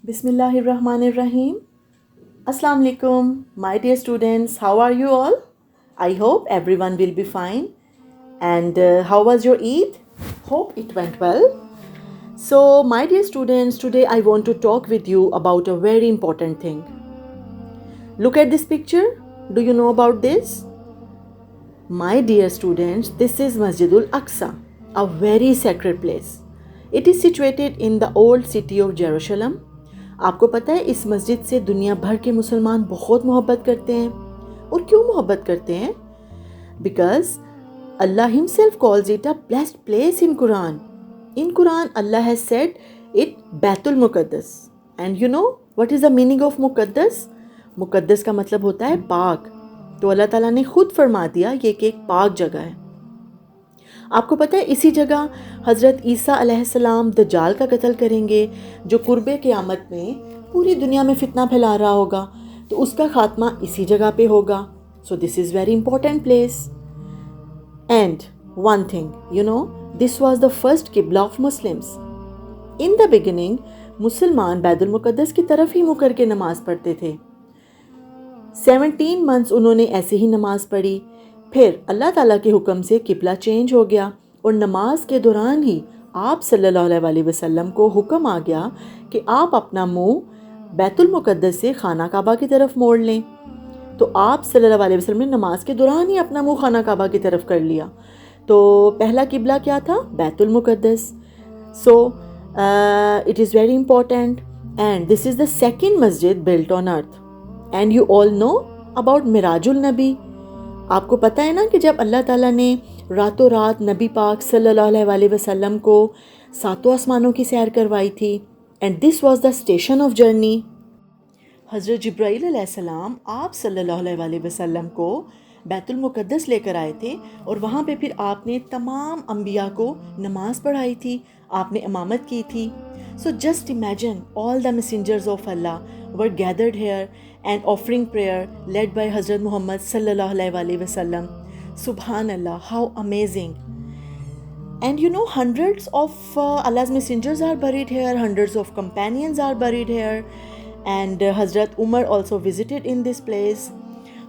Bismillahirrahmanirrahim. Assalamu alaikum, my dear students. How are you all? I hope everyone will be fine. And how was your Eid? Hope it went well. So, my dear students, today I want to talk with you about a very important thing. Look at this picture. Do you know about this? My dear students, this is Masjidul Aqsa, a very sacred place. It is situated in the old city of Jerusalem. आपको पता है इस मस्जिद से दुनिया भर के मुसलमान बहुत मोहब्बत करते हैं. और क्यों मोहब्बत करते हैं? Because Allah himself calls it a blessed place in Quran. In Quran, Allah has said it Baitul Muqaddas. And you know what is the meaning of Muqaddas? मुक़द्दस का मतलब होता है पाक. तो अल्लाह ताला ने खुद फरमा दिया ये कि एक पाक जगह है. आपको पता है इसी जगह हज़रत ईसा अलैहिस्सलाम दज्जाल का कत्ल करेंगे जो कुर्बे क़यामत में पूरी दुनिया में फितना फैला रहा होगा. तो उसका खात्मा इसी जगह पे होगा. So this is very important place. And one thing you know, this was the first qibla of Muslims. In the beginning मुसलमान बैतुल मुक़द्दस की तरफ ही मुँह करके नमाज़ पढ़ते थे. 17 मंथ्स उन्होंने ऐसे ही नमाज़ पढ़ी. फिर अल्लाह ताला के हुक्म से किबला चेंज हो गया और नमाज के दौरान ही आप सल्लल्लाहु अलैहि वसल्लम को हुक्म आ गया कि आप अपना मुंह बैतुल मुक़द्दस से खाना काबा की तरफ मोड़ लें. तो आप सल्लल्लाहु अलैहि वसल्लम ने नमाज के दौरान ही अपना मुंह खाना काबा की तरफ कर लिया. तो पहला किबला क्या था? बैतुल मुक़द्दस. So it is very important and this is the second मस्जिद built on earth. And you all know about मिराजुल नबी. आपको पता है ना कि जब अल्लाह ताला ने रातों रात नबी पाक सल्लल्लाहु अलैहि वसल्लम को 7 आसमानों की सैर करवाई थी. And this was the station of journey. हज़रत जिब्राईल अलैहिस्सलाम आप सल्लल्लाहु अलैहि वसल्लम को बैतुल मुक़द्दस लेकर आए थे और वहाँ पे फिर आपने तमाम अंबिया को नमाज पढ़ाई थी, आपने इमामत की थी. So just imagine all the messengers of Allah were gathered here and offering prayer led by Hazrat Muhammad sallallahu alaihi wasallam. Subhanallah, how amazing. And you know, hundreds of Allah's messengers are buried here, hundreds of companions are buried here, and Hazrat Umar also visited in this place.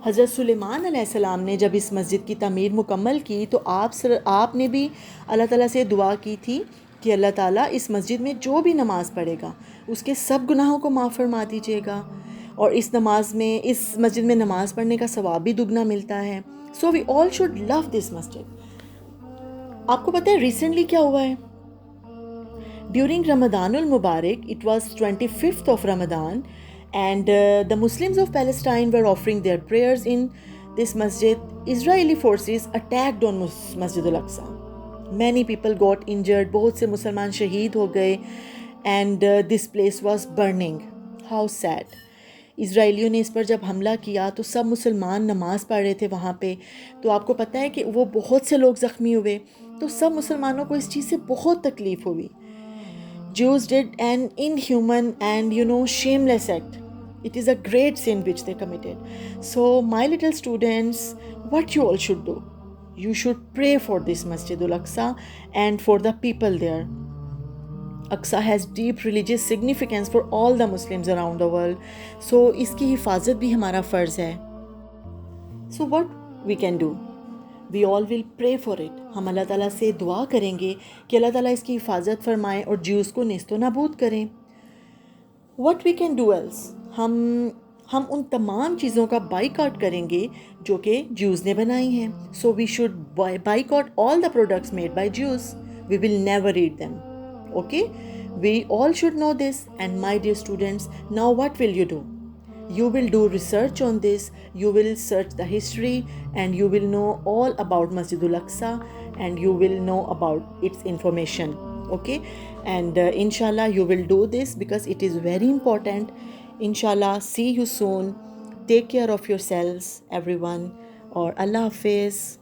हज़रत सुलेमान अलैहिस्सलाम ने जब इस मस्जिद की तमीर मुकम्मल की तो आपने भी अल्लाह ताला से दुआ की थी कि अल्लाह ताला इस मस्जिद में जो भी नमाज़ पढ़ेगा उसके सब गुनाहों को माफ़ फरमा दीजिएगा और इस मस्जिद में नमाज़ पढ़ने का सवाब भी दुगना मिलता है. So we all should love this मस्जिद. आपको पता है रिसेंटली क्या हुआ है? ड्यूरिंग रमदानुल मुबारक, it was 25th of Ramadan and the Muslims of Palestine were offering their prayers in this masjid. Israeli forces attacked on Masjidul Aqsa. Many people got injured. बहुत से मुसलमान शहीद हो गए and this place was burning. How sad. इसराइलियों ने इस पर जब हमला किया तो सब मुसलमान नमाज़ पढ़ रहे थे वहाँ पे. तो आपको पता है कि वो बहुत से लोग ज़ख्मी हुए. तो सब मुसलमानों को इस चीज़ से बहुत तकलीफ़ हुई. Jews did an inhuman and shameless act. It is a great sin which they committed. So my little students, what you all should do? You should pray for this Masjidul Aqsa and for the people there. Aqsa has deep religious significance for all the Muslims around the world. So इसकी हिफाजत भी हमारा फ़र्ज़ है. So what we can do? We all will pray for it. हम अल्लाह ताला से दुआ करेंगे कि अल्लाह ताला इसकी हिफाजत फरमाएं और ज्यूज़ को नेस्तो नाबूद करें. What we can do else? हम उन तमाम चीज़ों का बाइकआउट करेंगे जो कि ज्यूज़ ने बनाई हैं. So we should boycott all the products made by Jews. We will never eat them. Okay? We all should know this. And my dear students, now what will you do? You will do research on this, you will search the history and you will know all about Masjidul Aqsa and you will know about its information. Okay? And inshallah you will do this because it is very important. Inshallah, see you soon. Take care of yourselves everyone. Or Allah Hafiz.